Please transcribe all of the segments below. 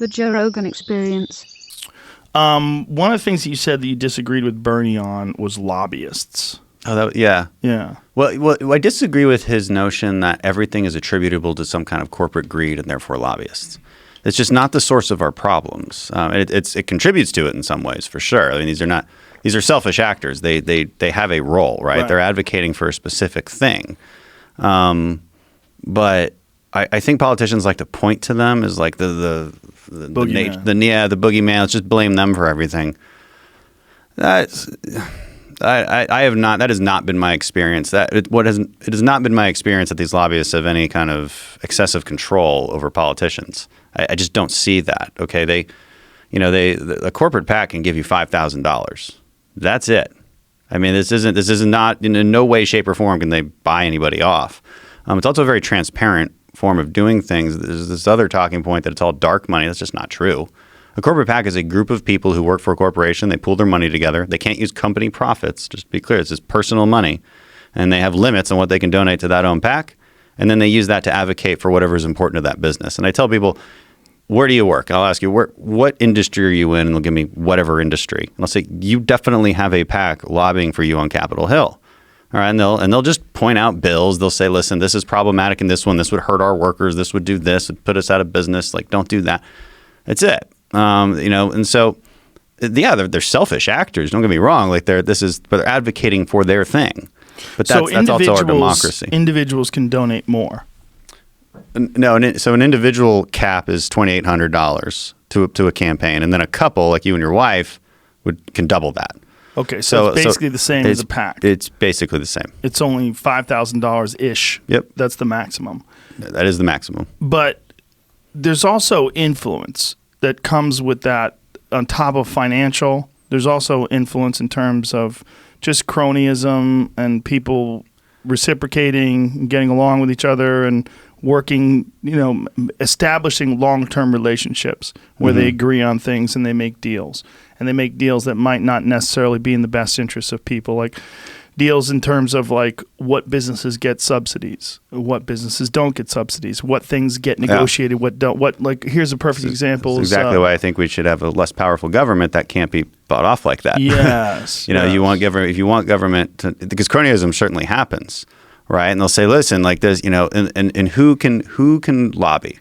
The Joe Rogan Experience. One of the things that you said that you disagreed with Bernie on was lobbyists. Oh, yeah. Yeah. Well, I disagree with his notion that everything is attributable to some kind of corporate greed and therefore lobbyists. It's just not the source of our problems. It contributes to it in some ways, for sure. I mean, these are selfish actors. They have a role, right? They're advocating for a specific thing. But I think politicians like to point to them as like the boogeyman. Let's just blame them for everything. I have not. That has not been my experience. It has not been my experience that these lobbyists have any kind of excessive control over politicians. I just don't see that. Okay, a corporate PAC can give you $5,000. That's it. I mean, this is not in no way, shape, or form can they buy anybody off. It's also a very transparent form of doing things. There's this other talking point that it's all dark money. That's just not true. A corporate PAC is a group of people who work for a corporation. They pool their money together. They can't use company profits. Just to be clear, it's just personal money. And they have limits on what they can donate to that own PAC. And then they use that to advocate for whatever is important to that business. And I tell people, where do you work? I'll ask you, what industry are you in? And they'll give me whatever industry. And I'll say, you definitely have a PAC lobbying for you on Capitol Hill. All right, and they'll just point out bills. They'll say, listen, this is problematic in this one. This would hurt our workers. This would do this. It would put us out of business. Like, don't do that. That's it. And so, yeah, they're selfish actors. Don't get me wrong. Like but they're advocating for their thing. But that's also our democracy. Individuals can donate more. No, so an individual cap is $2,800 to a campaign, and then a couple like you and your wife can double that. Okay, so it's basically the same as a PAC. It's basically the same. It's only $5,000-ish. Yep. That's the maximum. That is the maximum. But there's also influence that comes with that on top of financial. There's also influence in terms of just cronyism and people reciprocating and getting along with each other and working, establishing long-term relationships where they agree on things and they make deals. And they make deals that might not necessarily be in the best interests of people, like deals in terms of like what businesses get subsidies, what businesses don't get subsidies, what things get negotiated, what don't. Here's a perfect example. That's exactly why I think we should have a less powerful government that can't be bought off like that. Yes. You want government, if you want government to, because cronyism certainly happens, right? And they'll say, listen, like there's, and who can lobby?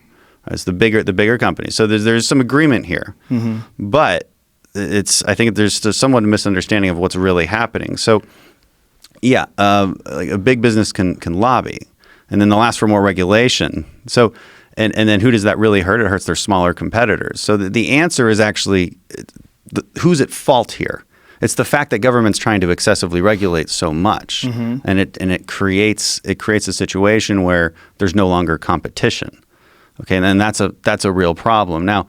It's the bigger companies. So there's some agreement here, but I think there's somewhat a misunderstanding of what's really happening. So, yeah, like a big business can lobby, and then they'll ask for more regulation. So, and then who does that really hurt? It hurts their smaller competitors. So the answer is actually who's at fault here. It's the fact that government's trying to excessively regulate so much, and it creates a situation where there's no longer competition. Okay, and then that's a real problem. Now,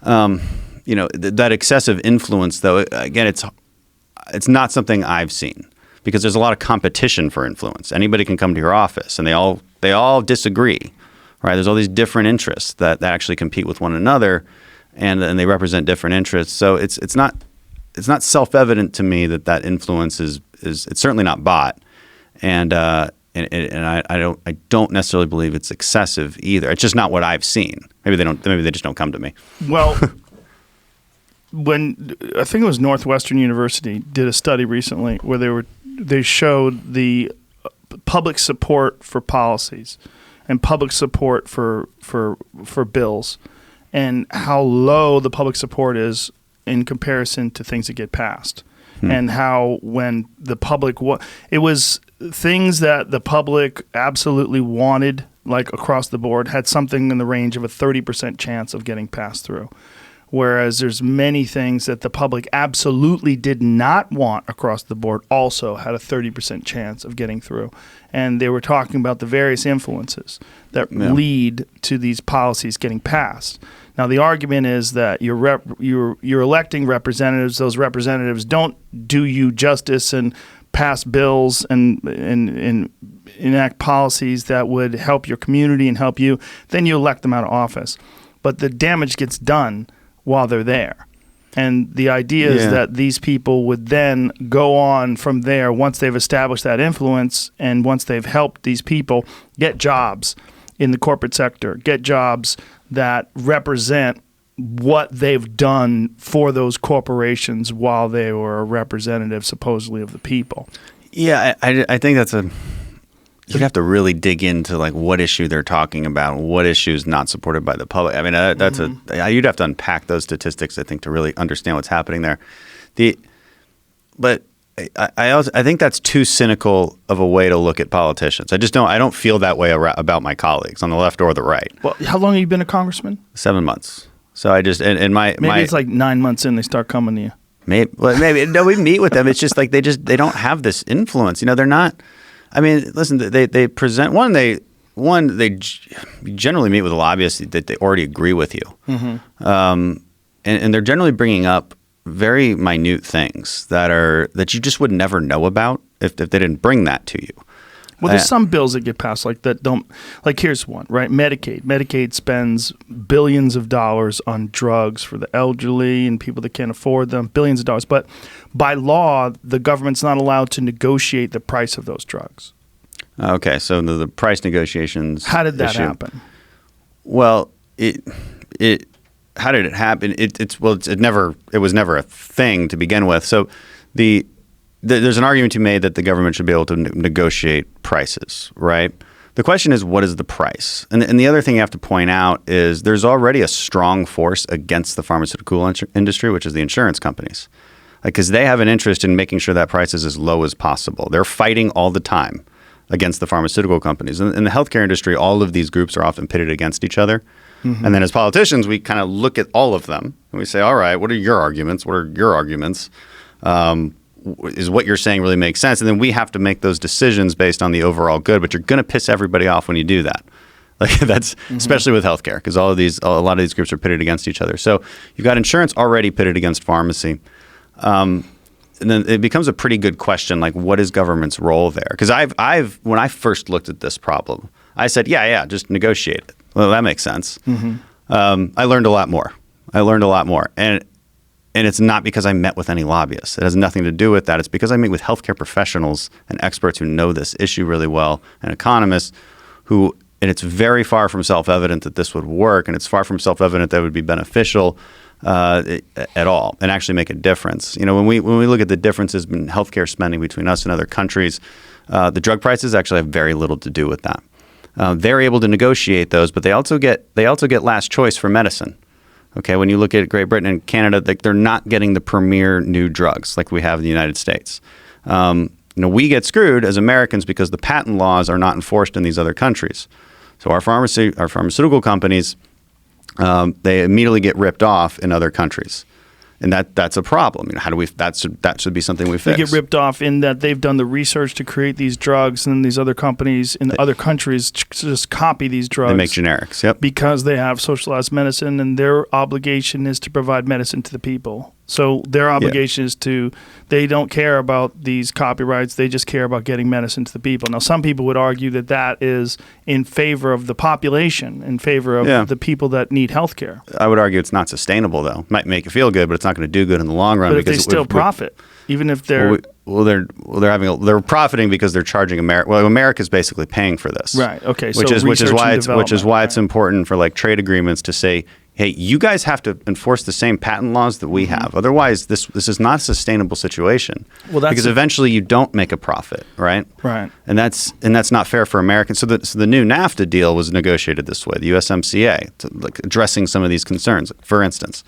that excessive influence, though, again, it's not something I've seen because there's a lot of competition for influence. Anybody can come to your office, and they all disagree, right? There's all these different interests that actually compete with one another, and they represent different interests. So it's not self-evident to me that influence is it's certainly not bought, and I don't necessarily believe it's excessive either. It's just not what I've seen. Maybe they just don't come to me. Well. When I think it was Northwestern University did a study recently where they showed the public support for policies and public support for bills and how low the public support is in comparison to things that get passed, and how when the public it was things that the public absolutely wanted, like across the board, had something in the range of a 30% chance of getting passed through. Whereas there's many things that the public absolutely did not want across the board also had a 30% chance of getting through. And they were talking about the various influences that lead to these policies getting passed. Now, the argument is that you're electing representatives. Those representatives don't do you justice and pass bills and enact policies that would help your community and help you. Then you elect them out of office. But the damage gets done while they're there. And the idea is that these people would then go on from there once they've established that influence and once they've helped these people get jobs in the corporate sector, get jobs that represent what they've done for those corporations while they were a representative, supposedly, of the people. Yeah, I think that's you'd have to really dig into like what issue they're talking about, what issue is not supported by the public. I mean, that's you'd have to unpack those statistics, I think, to really understand what's happening there. But I think that's too cynical of a way to look at politicians. I don't feel that way about my colleagues on the left or the right. Well, how long have you been a congressman? 7 months. So I just maybe it's like 9 months in they start coming to you. Maybe no, we meet with them. It's just like they don't have this influence. They're not. I mean, listen, they present they generally meet with lobbyists that they already agree with you, and they're generally bringing up very minute things that you just would never know about if they didn't bring that to you. Well, there's some bills that get passed like that don't, like here's one, right? Medicaid spends billions of dollars on drugs for the elderly and people that can't afford them, billions of dollars. But by law, the government's not allowed to negotiate the price of those drugs. Okay, so the price negotiations. How did that happen? Well, how did it happen? It was never a thing to begin with. So there's an argument to be made that the government should be able to negotiate prices, right? The question is, what is the price? And the other thing you have to point out is there's already a strong force against the pharmaceutical industry, which is the insurance companies, because they have an interest in making sure that price is as low as possible. They're fighting all the time against the pharmaceutical companies. In the healthcare industry, all of these groups are often pitted against each other. Mm-hmm. And then as politicians, we kind of look at all of them and we say, all right, what are your arguments? What are your arguments? Is what you're saying really makes sense? And then we have to make those decisions based on the overall good, but you're going to piss everybody off when you do that. Like that's especially with healthcare, because a lot of these groups are pitted against each other. So you've got insurance already pitted against pharmacy. And then it becomes a pretty good question, like what is government's role there? Because when I first looked at this problem, I said, yeah, just negotiate it. Well, that makes sense. Mm-hmm. I learned a lot more. And it's not because I met with any lobbyists. It has nothing to do with that. It's because I meet with healthcare professionals and experts who know this issue really well, and economists and it's very far from self-evident that this would work, and it's far from self-evident that it would be beneficial at all and actually make a difference. When we look at the differences in healthcare spending between us and other countries, the drug prices actually have very little to do with that. They're able to negotiate those, but they also get last choice for medicine. Okay, when you look at Great Britain and Canada, they're not getting the premier new drugs like we have in the United States. We get screwed as Americans because the patent laws are not enforced in these other countries. So our pharmaceutical companies, they immediately get ripped off in other countries. And that's a problem. That should be something we fix. They get ripped off in that they've done the research to create these drugs, and then these other companies in other countries just copy these drugs. They make generics, yep. Because they have socialized medicine, and their obligation is to provide medicine to the people. So their obligation is they don't care about these copyrights. They just care about getting medicine to the people. Now, some people would argue that is in favor of the population, in favor of the people that need health care. I would argue it's not sustainable, though. It might make you feel good, but it's not going to do good in the long run. But if they still profit, even if they're... they're profiting because they're charging America. Well, America's basically paying for this. Right, okay. Which is why it's important for like trade agreements to say, hey, you guys have to enforce the same patent laws that we have. Otherwise, this is not a sustainable situation. Well, because eventually you don't make a profit, right? Right. And that's not fair for Americans. So the new NAFTA deal was negotiated this way, the USMCA, addressing some of these concerns, for instance.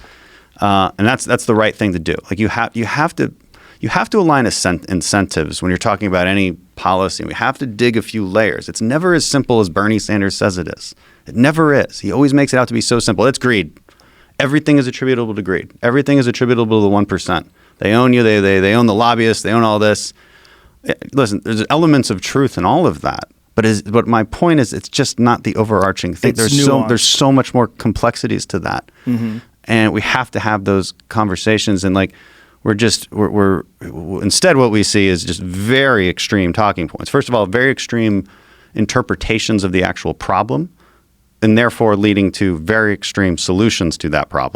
And that's the right thing to do. Like you have to align incentives when you're talking about any policy. We have to dig a few layers. It's never as simple as Bernie Sanders says it is. It never is. He always makes it out to be so simple. It's greed. Everything is attributable to greed. Everything is attributable to the 1%. They own you. They own the lobbyists. They own all this. Listen, there's elements of truth in all of that. But my point is, it's just not the overarching thing. There's so much more complexities to that, and we have to have those conversations. And like we're instead what we see is just very extreme talking points. First of all, very extreme interpretations of the actual problem, and therefore leading to very extreme solutions to that problem.